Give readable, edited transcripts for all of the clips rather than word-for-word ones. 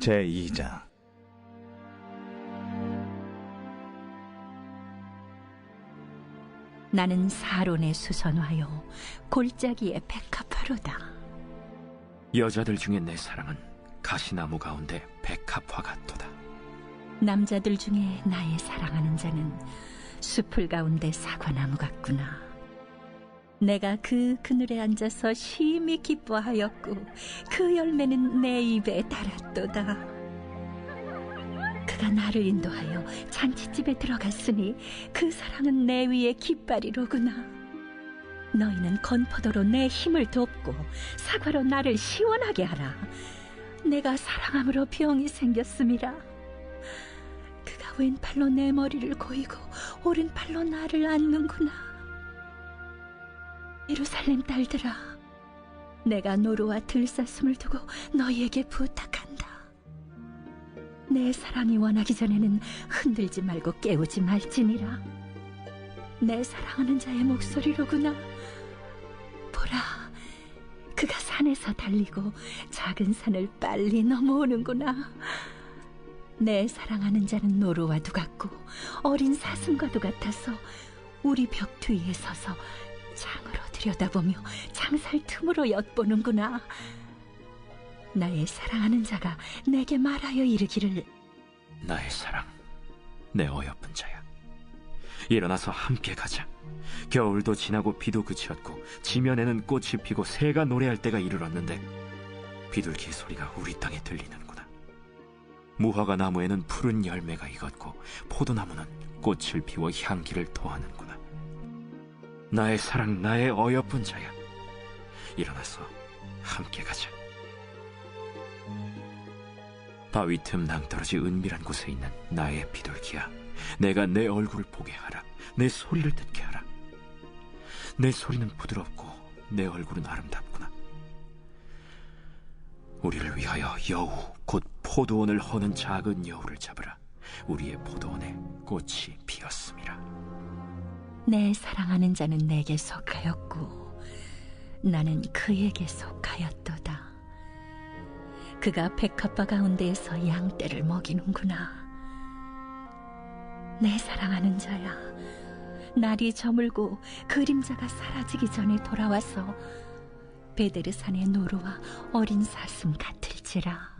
제2장. 나는 사론에 수선하여 골짜기에 백합화로다. 여자들 중에 내 사랑은 가시나무 가운데 백합화 같도다. 남자들 중에 나의 사랑하는 자는 숲을 가운데 사과나무 같구나. 내가 그 그늘에 앉아서 심히 기뻐하였고 그 열매는 내 입에 달았도다. 그가 나를 인도하여 잔치집에 들어갔으니 그 사랑은 내 위에 깃발이로구나. 너희는 건포도로 내 힘을 돕고 사과로 나를 시원하게 하라. 내가 사랑함으로 병이 생겼음이라. 그가 왼팔로 내 머리를 고이고 오른팔로 나를 안는구나. 예루살렘 딸들아, 내가 노루와 들사슴을 두고 너희에게 부탁한다. 내 사랑이 원하기 전에는 흔들지 말고 깨우지 말지니라. 내 사랑하는 자의 목소리로구나. 보라, 그가 산에서 달리고 작은 산을 빨리 넘어오는구나. 내 사랑하는 자는 노루와도 같고 어린 사슴과도 같아서 우리 벽 뒤에 서서 창으로 들여다보며 창살 틈으로 엿보는구나. 나의 사랑하는 자가 내게 말하여 이르기를, 나의 사랑, 내 어여쁜 자야, 일어나서 함께 가자. 겨울도 지나고 비도 그치었고 지면에는 꽃이 피고 새가 노래할 때가 이르렀는데 비둘기 소리가 우리 땅에 들리는구나. 무화과 나무에는 푸른 열매가 익었고 포도나무는 꽃을 피워 향기를 토하는구나. 나의 사랑, 나의 어여쁜 자야, 일어나서 함께 가자. 바위 틈 낭떠러지 은밀한 곳에 있는 나의 비둘기야, 내가 내 얼굴을 보게 하라. 내 소리를 듣게 하라. 내 소리는 부드럽고 내 얼굴은 아름답구나. 우리를 위하여 여우, 곧 포도원을 허는 작은 여우를 잡으라. 우리의 포도원에 꽃이 피었음이라. 내 사랑하는 자는 내게 속하였고 나는 그에게 속하였도다. 그가 백합화 가운데에서 양떼를 먹이는구나. 내 사랑하는 자야, 날이 저물고 그림자가 사라지기 전에 돌아와서 베데르산의 노루와 어린 사슴 같을지라.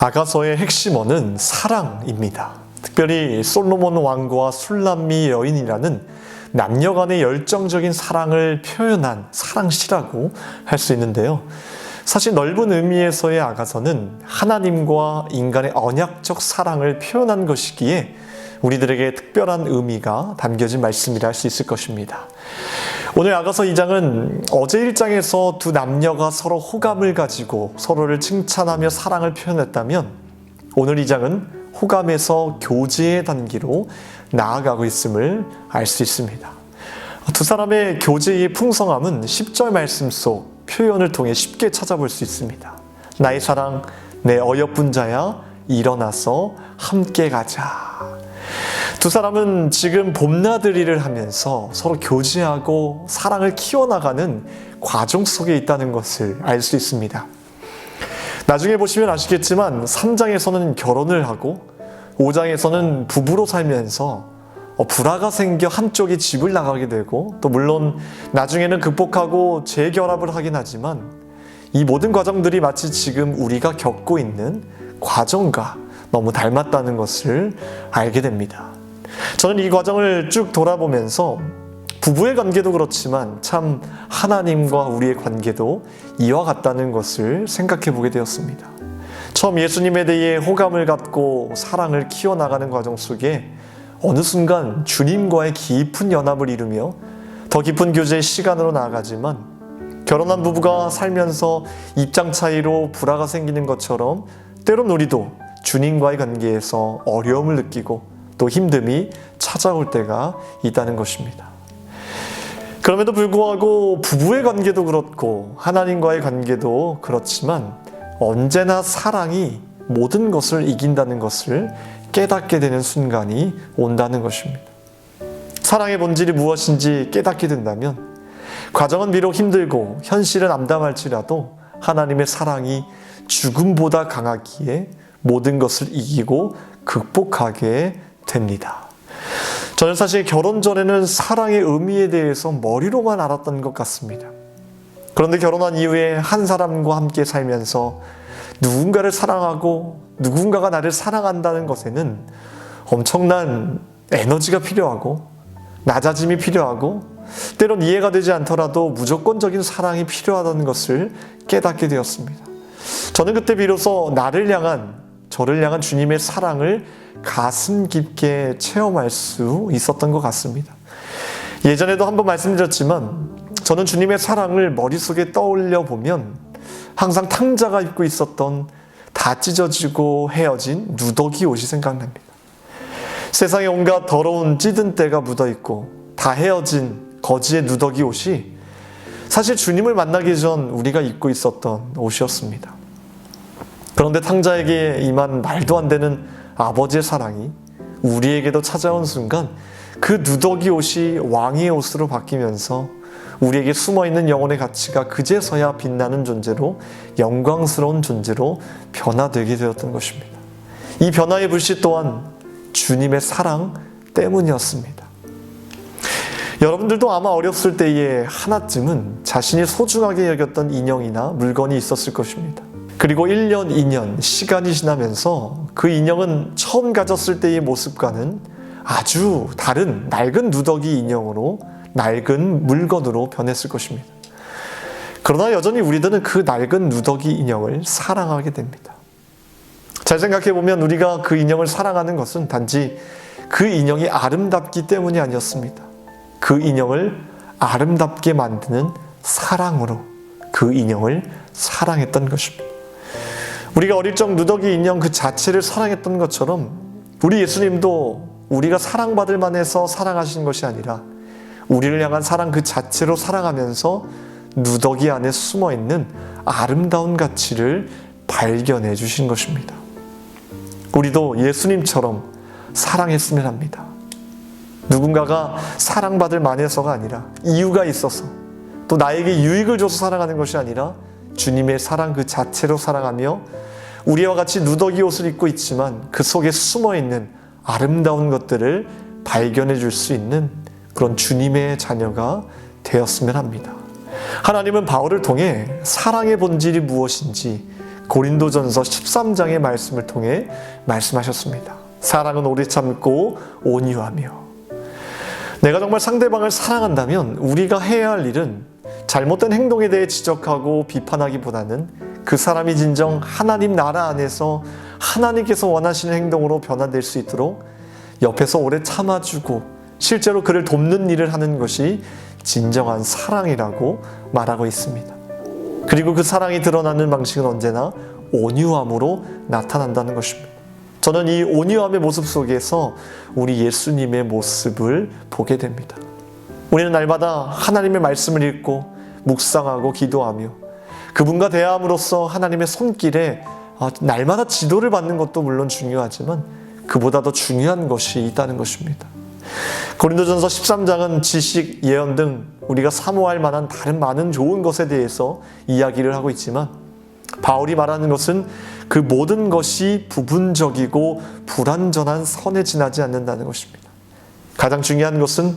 아가서의 핵심어는 사랑입니다. 특별히 솔로몬 왕과 술람미 여인이라는 남녀 간의 열정적인 사랑을 표현한 사랑시라고 할 수 있는데요. 사실 넓은 의미에서의 아가서는 하나님과 인간의 언약적 사랑을 표현한 것이기에 우리들에게 특별한 의미가 담겨진 말씀이라 할 수 있을 것입니다. 오늘 아가서 2장은 어제 1장에서 두 남녀가 서로 호감을 가지고 서로를 칭찬하며 사랑을 표현했다면 오늘 2장은 호감에서 교제의 단계로 나아가고 있음을 알 수 있습니다. 두 사람의 교제의 풍성함은 10절 말씀 속 표현을 통해 쉽게 찾아볼 수 있습니다. 나의 사랑, 내 어여쁜 자야, 일어나서 함께 가자. 두 사람은 지금 봄나들이를 하면서 서로 교제하고 사랑을 키워나가는 과정 속에 있다는 것을 알 수 있습니다. 나중에 보시면 아시겠지만 3장에서는 결혼을 하고 5장에서는 부부로 살면서 불화가 생겨 한쪽이 집을 나가게 되고 또 물론 나중에는 극복하고 재결합을 하긴 하지만 이 모든 과정들이 마치 지금 우리가 겪고 있는 과정과 너무 닮았다는 것을 알게 됩니다. 저는 이 과정을 쭉 돌아보면서 부부의 관계도 그렇지만 참 하나님과 우리의 관계도 이와 같다는 것을 생각해 보게 되었습니다. 처음 예수님에 대해 호감을 갖고 사랑을 키워나가는 과정 속에 어느 순간 주님과의 깊은 연합을 이루며 더 깊은 교제의 시간으로 나아가지만 결혼한 부부가 살면서 입장 차이로 불화가 생기는 것처럼 때론 우리도 주님과의 관계에서 어려움을 느끼고 또 힘듦이 찾아올 때가 있다는 것입니다. 그럼에도 불구하고 부부의 관계도 그렇고 하나님과의 관계도 그렇지만 언제나 사랑이 모든 것을 이긴다는 것을 깨닫게 되는 순간이 온다는 것입니다. 사랑의 본질이 무엇인지 깨닫게 된다면 과정은 비록 힘들고 현실은 암담할지라도 하나님의 사랑이 죽음보다 강하기에 모든 것을 이기고 극복하게 됩니다. 저는 사실 결혼 전에는 사랑의 의미에 대해서 머리로만 알았던 것 같습니다. 그런데 결혼한 이후에 한 사람과 함께 살면서 누군가를 사랑하고 누군가가 나를 사랑한다는 것에는 엄청난 에너지가 필요하고 낮아짐이 필요하고 때론 이해가 되지 않더라도 무조건적인 사랑이 필요하다는 것을 깨닫게 되었습니다. 저는 그때 비로소 저를 향한 주님의 사랑을 가슴 깊게 체험할 수 있었던 것 같습니다. 예전에도 한번 말씀드렸지만 저는 주님의 사랑을 머릿속에 떠올려 보면 항상 탕자가 입고 있었던 다 찢어지고 헤어진 누더기 옷이 생각납니다. 세상에 온갖 더러운 찌든 때가 묻어있고 다 헤어진 거지의 누더기 옷이 사실 주님을 만나기 전 우리가 입고 있었던 옷이었습니다. 그런데 탕자에게 임한 말도 안 되는 아버지의 사랑이 우리에게도 찾아온 순간 그 누더기 옷이 왕의 옷으로 바뀌면서 우리에게 숨어있는 영혼의 가치가 그제서야 빛나는 존재로 영광스러운 존재로 변화되게 되었던 것입니다. 이 변화의 불씨 또한 주님의 사랑 때문이었습니다. 여러분들도 아마 어렸을 때에 하나쯤은 자신이 소중하게 여겼던 인형이나 물건이 있었을 것입니다. 그리고 1년, 2년 시간이 지나면서 그 인형은 처음 가졌을 때의 모습과는 아주 다른 낡은 누더기 인형으로 낡은 물건으로 변했을 것입니다. 그러나 여전히 우리들은 그 낡은 누더기 인형을 사랑하게 됩니다. 잘 생각해보면 우리가 그 인형을 사랑하는 것은 단지 그 인형이 아름답기 때문이 아니었습니다. 그 인형을 아름답게 만드는 사랑으로 그 인형을 사랑했던 것입니다. 우리가 어릴 적 누더기 인형 그 자체를 사랑했던 것처럼 우리 예수님도 우리가 사랑받을 만해서 사랑하신 것이 아니라 우리를 향한 사랑 그 자체로 사랑하면서 누더기 안에 숨어있는 아름다운 가치를 발견해 주신 것입니다. 우리도 예수님처럼 사랑했으면 합니다. 누군가가 사랑받을 만해서가 아니라 이유가 있어서 또 나에게 유익을 줘서 사랑하는 것이 아니라 주님의 사랑 그 자체로 사랑하며 우리와 같이 누더기 옷을 입고 있지만 그 속에 숨어있는 아름다운 것들을 발견해 줄 수 있는 그런 주님의 자녀가 되었으면 합니다. 하나님은 바울을 통해 사랑의 본질이 무엇인지 고린도전서 13장의 말씀을 통해 말씀하셨습니다. 사랑은 오래 참고 온유하며. 내가 정말 상대방을 사랑한다면 우리가 해야 할 일은 잘못된 행동에 대해 지적하고 비판하기보다는 그 사람이 진정 하나님 나라 안에서 하나님께서 원하시는 행동으로 변화될 수 있도록 옆에서 오래 참아주고 실제로 그를 돕는 일을 하는 것이 진정한 사랑이라고 말하고 있습니다. 그리고 그 사랑이 드러나는 방식은 언제나 온유함으로 나타난다는 것입니다. 저는 이 온유함의 모습 속에서 우리 예수님의 모습을 보게 됩니다. 우리는 날마다 하나님의 말씀을 읽고 묵상하고 기도하며 그분과 대화함으로써 하나님의 손길에 날마다 지도를 받는 것도 물론 중요하지만 그보다 더 중요한 것이 있다는 것입니다. 고린도전서 13장은 지식, 예언 등 우리가 사모할 만한 다른 많은 좋은 것에 대해서 이야기를 하고 있지만 바울이 말하는 것은 그 모든 것이 부분적이고 불완전한 선에 지나지 않는다는 것입니다. 가장 중요한 것은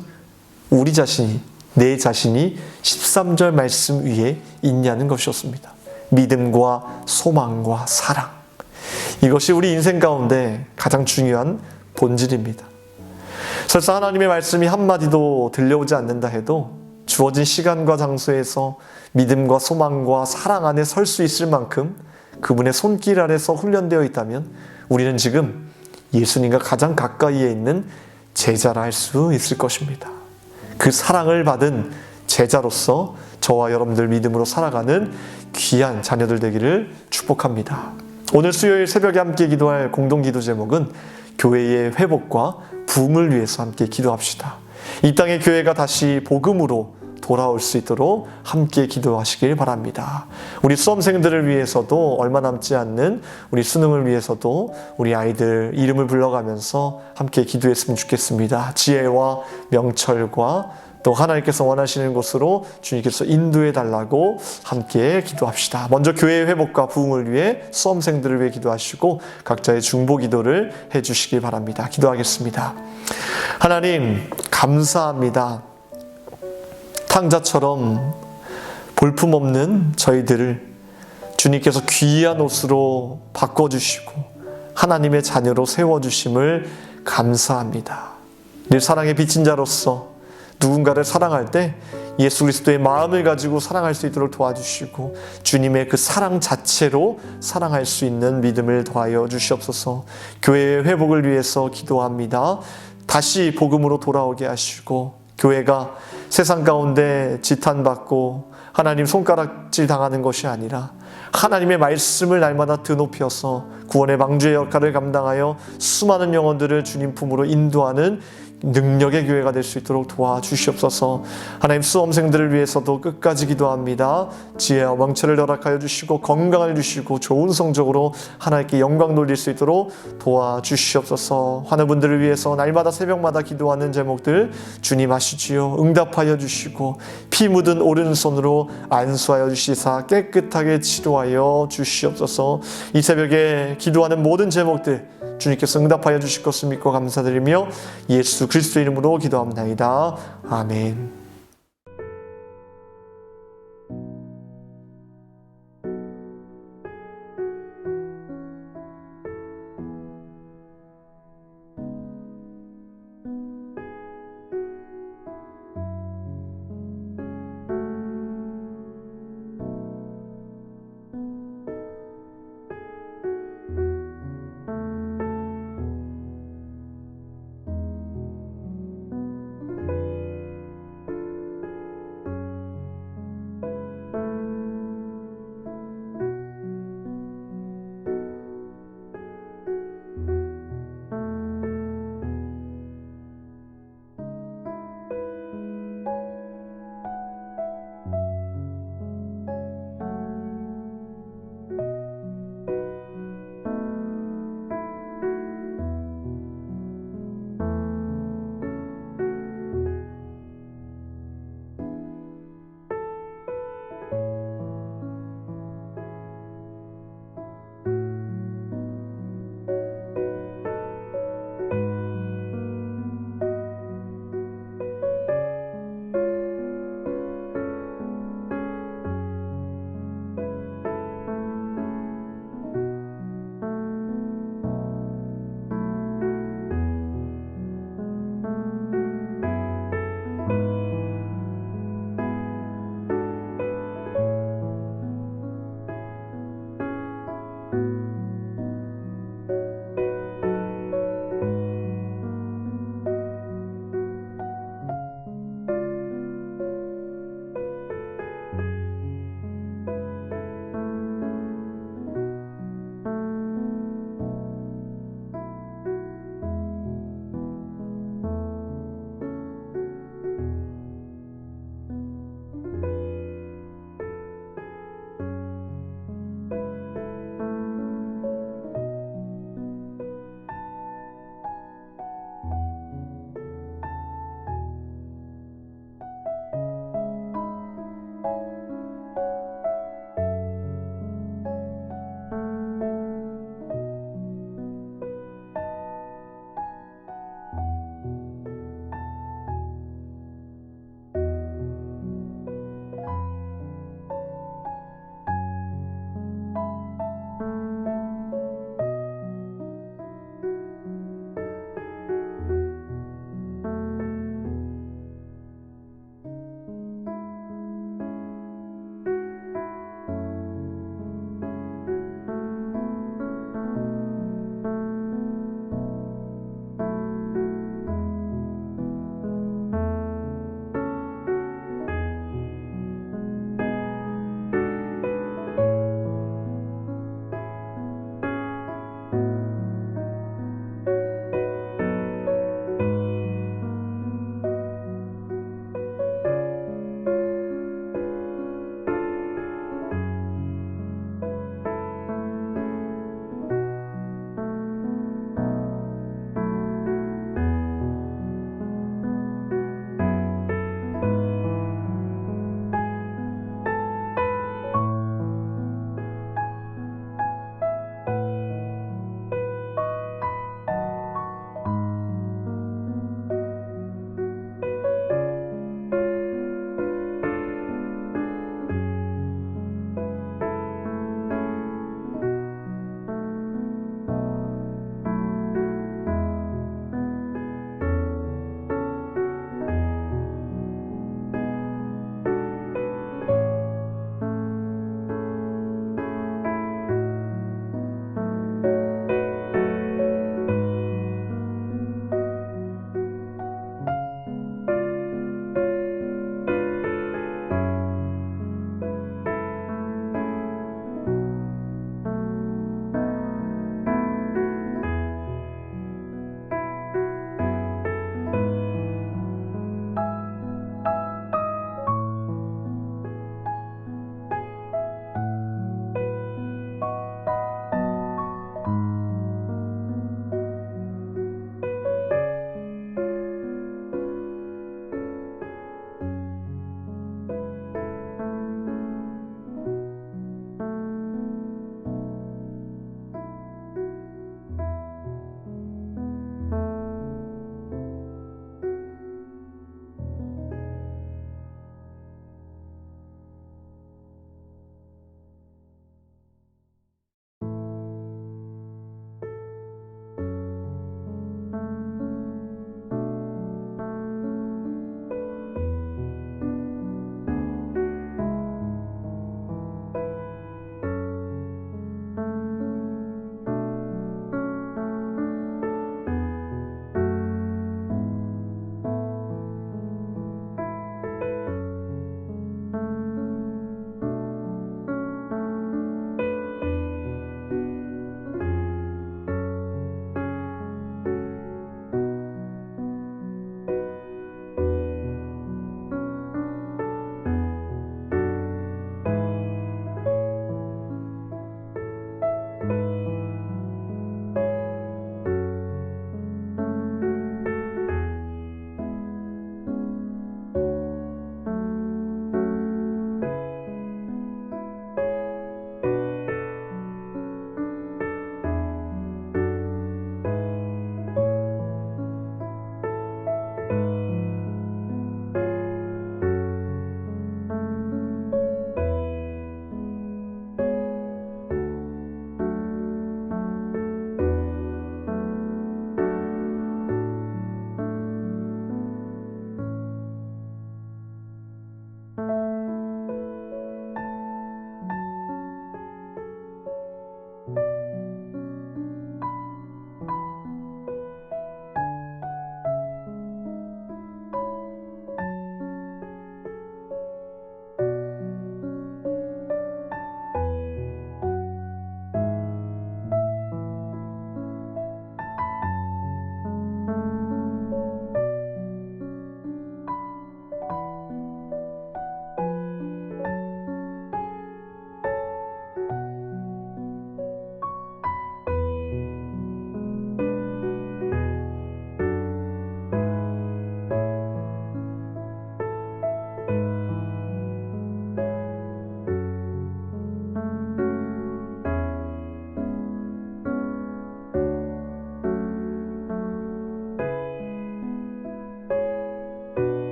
우리 자신이, 내 자신이 13절 말씀 위에 있냐는 것이었습니다. 믿음과 소망과 사랑. 이것이 우리 인생 가운데 가장 중요한 본질입니다. 설사 하나님의 말씀이 한마디도 들려오지 않는다 해도 주어진 시간과 장소에서 믿음과 소망과 사랑 안에 설 수 있을 만큼 그분의 손길 아래서 훈련되어 있다면 우리는 지금 예수님과 가장 가까이에 있는 제자라 할 수 있을 것입니다. 그 사랑을 받은 제자로서 저와 여러분들 믿음으로 살아가는 귀한 자녀들 되기를 축복합니다. 오늘 수요일 새벽에 함께 기도할 공동기도 제목은 교회의 회복과 부흥을 위해서 함께 기도합시다. 이 땅의 교회가 다시 복음으로 돌아올 수 있도록 함께 기도하시길 바랍니다. 우리 수험생들을 위해서도 얼마 남지 않는 우리 수능을 위해서도 우리 아이들 이름을 불러가면서 함께 기도했으면 좋겠습니다. 지혜와 명철과 또 하나님께서 원하시는 곳으로 주님께서 인도해 달라고 함께 기도합시다. 먼저 교회의 회복과 부흥을 위해 수험생들을 위해 기도하시고 각자의 중보 기도를 해주시길 바랍니다. 기도하겠습니다. 하나님 감사합니다. 탕자처럼 볼품없는 저희들을 주님께서 귀한 옷으로 바꿔주시고 하나님의 자녀로 세워주심을 감사합니다. 늘 사랑의 빚진 자로서 누군가를 사랑할 때 예수 그리스도의 마음을 가지고 사랑할 수 있도록 도와주시고 주님의 그 사랑 자체로 사랑할 수 있는 믿음을 더하여 주시옵소서. 교회의 회복을 위해서 기도합니다. 다시 복음으로 돌아오게 하시고 교회가 세상 가운데 지탄받고 하나님 손가락질 당하는 것이 아니라 하나님의 말씀을 날마다 드높여서 구원의 방주의 역할을 감당하여 수많은 영혼들을 주님 품으로 인도하는 능력의 교회가 될 수 있도록 도와주시옵소서. 하나님 수험생들을 위해서도 끝까지 기도합니다. 지혜와 명철을 허락하여 주시고 건강을 주시고 좋은 성적으로 하나님께 영광 돌릴 수 있도록 도와주시옵소서. 하는 분들을 위해서 날마다 새벽마다 기도하는 제목들 주님 아시지요. 응답하여 주시고 피 묻은 오른손으로 안수하여 주시사 깨끗하게 치료하여 주시옵소서. 이 새벽에 기도하는 모든 제목들 주님께서 응답하여 주실 것을 믿고 감사드리며 예수 그리스도 이름으로 기도합니다. 아멘.